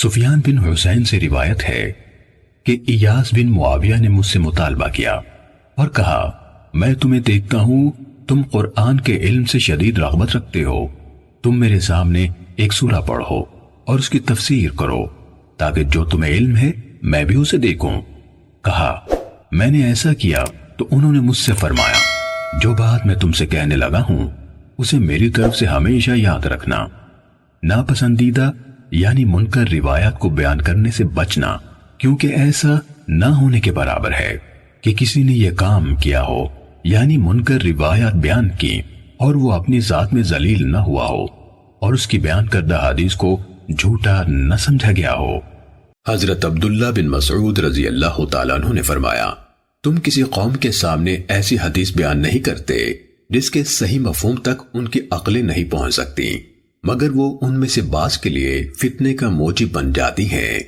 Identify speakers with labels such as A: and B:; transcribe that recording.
A: سفیان بن حسین سے روایت ہے کہ ایاس بن معاویہ نے مجھ سے مطالبہ کیا اور کہا، میں تمہیں دیکھتا ہوں تم قرآن کے علم سے شدید رغبت رکھتے ہو، تم میرے سامنے ایک سورہ پڑھو اور اس کی تفسیر کرو تاکہ جو تمہیں علم ہے میں بھی اسے دیکھوں۔ کہا، میں نے ایسا کیا تو انہوں نے مجھ سے فرمایا، جو بات میں تم سے کہنے لگا ہوں اسے میری طرف سے ہمیشہ یاد رکھنا، ناپسندیدہ یعنی منکر روایات کو بیان کرنے سے بچنا، کیونکہ ایسا نہ ہونے کے برابر ہے کہ کسی نے یہ کام کیا ہو یعنی منکر روایات بیان کی اور وہ اپنی ذات میں ذلیل نہ ہوا ہو اور اس کی بیان کردہ حدیث کو جھوٹا نہ سمجھا گیا ہو۔ حضرت عبداللہ بن مسعود رضی اللہ تعالیٰ عنہ نے فرمایا، تم کسی قوم کے سامنے ایسی حدیث بیان نہیں کرتے جس کے صحیح مفہوم تک ان کی عقلیں نہیں پہنچ سکتی، مگر وہ ان میں سے بعض کے لیے فتنے کا موجب بن جاتی ہیں۔